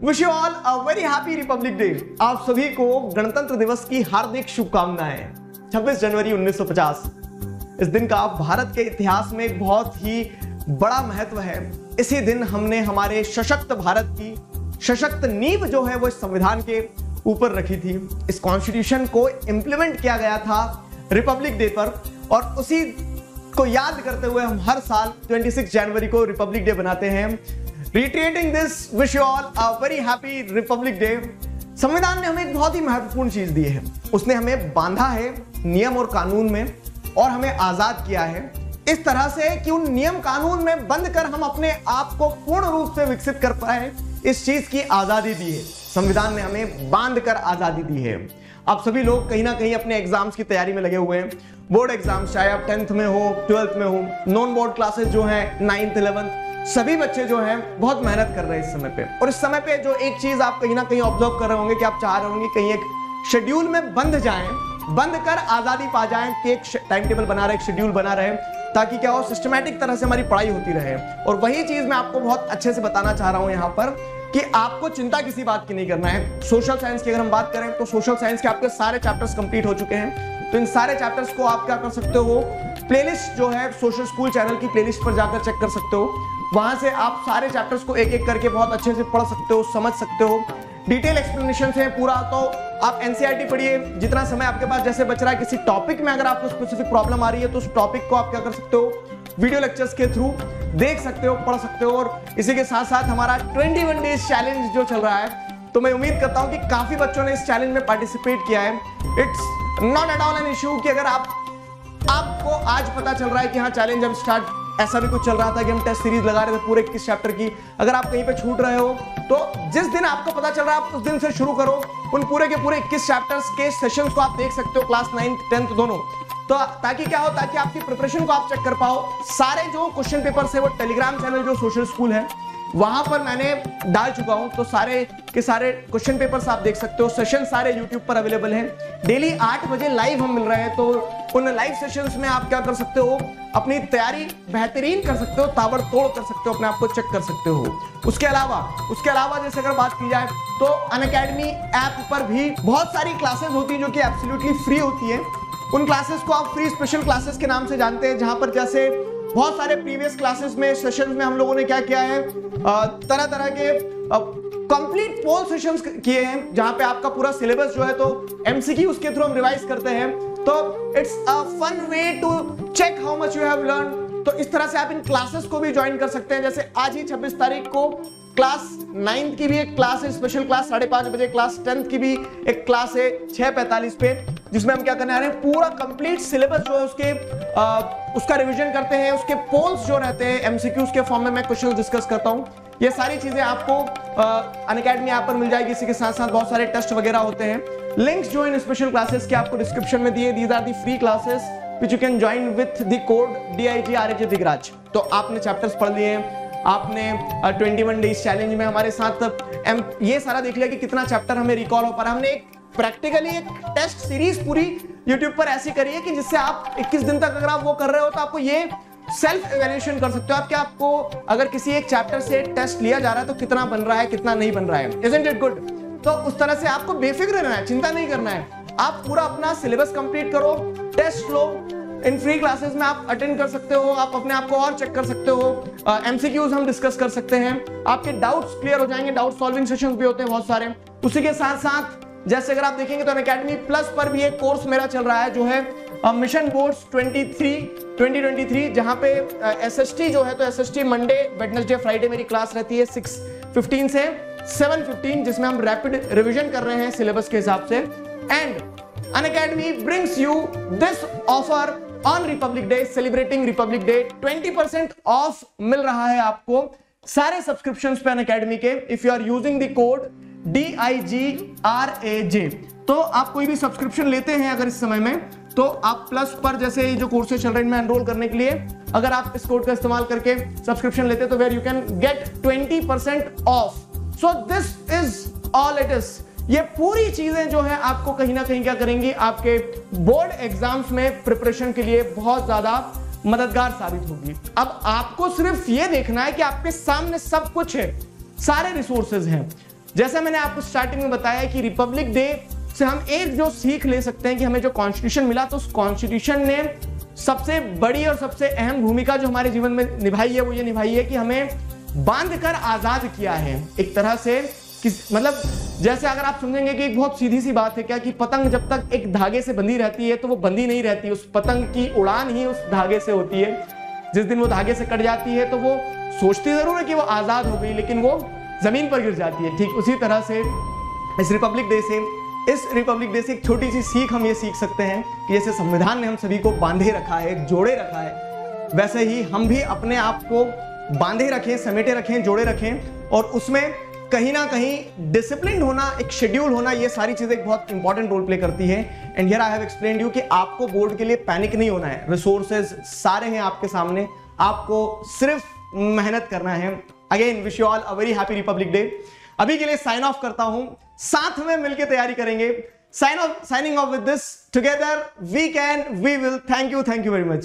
Wish you all a very happy Republic day. आप सभी को गणतंत्र दिवस की हार्दिक शुभकामनाएं। 26 जनवरी 1950 इस दिन का भारत के इतिहास में एक बहुत ही बड़ा महत्व है। इसी दिन हमने हमारे सशक्त भारत की सशक्त नींव जो है वो इस संविधान के ऊपर रखी थी। इस कॉन्स्टिट्यूशन को इंप्लीमेंट किया गया था रिपब्लिक डे पर, और उसी को याद करते हुए हम हर साल 26 जनवरी को रिपब्लिक डे बनाते हैं। Reiterating this, wish you all a very happy Republic Day। संविधान ने हमें एक बहुत ही महत्वपूर्ण चीज दी है। उसने हमें बांधा है नियम और कानून में और हमें आजाद किया है इस तरह से कि उन नियम कानून में बंद कर हम अपने आप को पूर्ण रूप से विकसित कर पाए। इस चीज की आजादी दी है संविधान ने, हमें बांध कर आजादी दी है। आप सभी लोग कहीं ना कहीं अपने एग्जाम्स की तैयारी में लगे हुए हैं। बोर्ड एग्जाम्स, चाहे आप 10th में हो, 12th में हो, नॉन बोर्ड क्लासेस जो हैं 9th 11th, सभी बच्चे जो हैं बहुत मेहनत कर रहे हैं इस समय पे। और इस समय पे जो एक चीज आप कहीं ना कहीं ऑब्जर्व कर रहे होंगे कि आप चाह रहे होंगे कहीं एक शेड्यूल में बंध जाएं, बंद कर आजादी पा जाएं, कि एक टाइम टेबल बना रहे, एक शेड्यूल बना रहे, ताकि क्या हो, सिस्टमैटिक तरह से हमारी पढ़ाई होती रहे। और वही चीज मैं आपको बहुत अच्छे से बताना चाह रहा हूं यहाँ पर कि आपको चिंता किसी बात की नहीं करना है। सोशल साइंस की अगर हम बात करें तो सोशल साइंस के आपके सारे चैप्टर्स कंप्लीट हो चुके हैं। तो इन सारे चैप्टर्स को आप क्या कर सकते हो, प्लेलिस्ट जो है सोशल स्कूल चैनल की प्लेलिस्ट पर जाकर चेक कर सकते हो। वहां से आप सारे चैप्टर्स को एक एक करके बहुत अच्छे से पढ़ सकते हो, समझ सकते हो। डिटेल एक्सप्लेनेशन है पूरा। तो आप एनसीईआरटी पढ़िए जितना समय आपके पास जैसे बच रहा है। किसी टॉपिक में अगर आपको स्पेसिफिक प्रॉब्लम आ रही है तो उस टॉपिक को आप क्या कर सकते हो, वीडियो लेक्चर्स के थ्रू देख सकते हो, पढ़ सकते हो। और इसी के साथ साथ हमारा 21 डेज चैलेंज जो चल रहा है, तो मैं उम्मीद करता हूं कि काफी बच्चों ने इस चैलेंज में पार्टिसिपेट किया है। It's not at all an issue कि अगर आपको आज पता चल रहा है कि हाँ चैलेंज अब स्टार्ट, ऐसा भी कुछ चल रहा था कि हम टेस्ट सीरीज लगा रहे थे पूरे 21 चैप्टर की। अगर आप कहीं पे छूट रहे हो तो जिस दिन आपको पता चल रहा है आप उस दिन से शुरू करो। उन पूरे के पूरे 21 चैप्टर्स के सेशंस को आप देख सकते हो, क्लास 9th 10th दोनों। तो ताकि क्या हो, ताकि आपकी प्रिपरेशन को आप चेक कर पाओ। सारे जो क्वेश्चन पेपर्स है वो टेलीग्राम चैनल जो सोशल स्कूल है वहां पर मैंने डाल चुका हूं। तो सारे के सारे क्वेश्चन पेपर्स आप देख सकते हो। सेशन सारे यूट्यूब पर अवेलेबल हैं। डेली 8 बजे लाइव हम मिल रहे हैं। तो उन लाइव सेशंस में आप क्या कर सकते हो, अपनी तैयारी बेहतरीन कर सकते हो, ताबड़तोड़ कर सकते हो, अपने आप को चेक कर सकते हो। उसके अलावा जैसे अगर बात की जाए तो अनअकैडमी ऐप पर भी बहुत सारी क्लासेस होती हैं जो कि एब्सोल्युटली फ्री होती है। उन क्लासेस को आप फ्री स्पेशल क्लासेस के नाम से जानते हैं, जहां पर जैसे बहुत सारे प्रीवियस क्लासेस में सेशंस में हम लोगों ने क्या किया है, तरह तरह के कंप्लीट पोल सेशंस किए हैं, जहां पे आपका पूरा सिलेबस जो है तो एमसीक्यू उसके थ्रू हम रिवाइज करते हैं। तो it's a fun way to check how much you have learn. तो इस तरह से आप इन क्लासेस को भी ज्वाइन कर सकते हैं। जैसे आज ही 26 तारीख को क्लास 9th की भी एक क्लास है, स्पेशल क्लास 5:30 बजे। क्लास 10th की भी एक क्लास है 6:45 पे, जिसमें हम क्या करने आ रहे हैं, पूरा कंप्लीट सिलेबस जो है उसका रिवीजन करते हैं। उसके पोल्स जो रहते हैं एमसीक्यूज के फॉर्म में मैं क्वेश्चन डिस्कस करता हूं। ये सारी चीजें आपको अनअकैडमी ऐप पर मिल जाएगी। इसी के साथ साथ बहुत सारे टेस्ट वगैरह होते हैं। लिंक्स जो इन स्पेशल क्लासेस के आपको डिस्क्रिप्शन में दिए। These are the free classes which you can join with the code DIGRAJ Digraj. तो आपने चैप्टर्स पढ़ लिए, आपने 21 डेज चैलेंज में हमारे साथ ये सारा देख लिया कि कितना चैप्टर हमें रिकॉल हो पा रहा है। हमने एक प्रैक्टिकली एक टेस्ट सीरीज पूरी YouTube पर ऐसी करी है कि जिससे आप 21 दिन तक अगर आप वो कर रहे हो तो आपको ये सेल्फ इवैल्यूएशन कर सकते हो आप, कि आपको अगर किसी एक चैप्टर से टेस्ट लिया जा रहा है तो कितना बन रहा है, कितना नहीं बन रहा है। Isn't it good? तो उस तरह से आपको बेफिक्र रहना है, चिंता नहीं करना है। आप पूरा अपना सिलेबस कंप्लीट करो, test low. In free classes में आप अटेंड कर सकते हो, आप अपने आप को और चेक कर सकते हो। एमसीक्यूज हम डिस्कस कर सकते हैं, आपके डाउट्स क्लियर हो जाएंगे। डाउट सॉल्विंग सेशंस भी होते हैं बहुत सारे। उसी के साथ साथ जैसे अगर आप देखेंगे तो अनअकैडमी प्लस पर भी एक कोर्स मेरा चल रहा है जो है मिशन बोर्ड्स 2023, जहां पे एसएसटी जो है तो एसएसटी मंडे वेडनेसडे फ्राइडे मेरी क्लास रहती है 6:15 से 7:15, जिसमें हम रैपिड रिवीजन कर रहे हैं सिलेबस के हिसाब से। And Unacademy brings you this offer on republic day, celebrating republic day. 20% off मिल रहा है आपको सारे सब्सक्रिप्शंस पे अनअकैडमी के, if you are using the code DIGRAJ। तो आप कोई भी सब्सक्रिप्शन लेते हैं अगर इस समय में, तो आप प्लस पर जैसे ये जो कोर्सेज चल रहे हैं इनमें एनरोल करने के लिए अगर आप इस कोड का इस्तेमाल करके सब्सक्रिप्शन लेते हैं तो where you can get 20% off. So this is all it is. ये पूरी चीजें जो है आपको कहीं ना कहीं क्या करेंगी, आपके बोर्ड एग्जाम्स में प्रिपरेशन के लिए बहुत ज्यादा मददगार साबित होगी। अब आपको सिर्फ ये देखना है कि आपके सामने सब कुछ है, सारे रिसोर्सेज हैं, जैसा मैंने आपको स्टार्टिंग में बताया कि रिपब्लिक डे से हम एक जो सीख ले सकते हैं कि हमें जो कॉन्स्टिट्यूशन मिला, तो उस कॉन्स्टिट्यूशन ने सबसे बड़ी और सबसे अहम भूमिका जो हमारे जीवन में निभाई है वो ये निभाई है कि हमें बांध कर आजाद किया है एक तरह से। मतलब जैसे अगर आप समझेंगे कि एक बहुत सीधी सी बात है क्या, कि पतंग जब तक एक धागे से बंधी रहती है तो वो बंधी नहीं रहती, उस पतंग की उड़ान ही उस धागे से होती है। जिस दिन वो धागे से कट जाती है तो वो सोचती जरूर है कि वो आजाद हो गई, लेकिन वो जमीन पर गिर जाती है। ठीक उसी तरह से इस रिपब्लिक डे से एक छोटी सी सीख हम ये सीख सकते हैं कि जैसे संविधान ने हम सभी को बांधे रखा है, जोड़े रखा है, वैसे ही हम भी अपने आप को बांधे रखें, समेटे रखें, जोड़े रखें, और उसमें कहीं ना कहीं डिसिप्लिन होना, एक शेड्यूल होना, ये सारी चीजें एक बहुत इंपॉर्टेंट रोल प्ले करती है। And here I have explained you कि आपको बोर्ड के लिए पैनिक नहीं होना है, रिसोर्सेज सारे हैं आपके सामने, आपको सिर्फ मेहनत करना है। Again wish you all a very happy Republic day. अभी के लिए साइन ऑफ करता हूं, साथ में मिलकर तैयारी करेंगे। Signing off with this, together we can, we will. Thank you very much.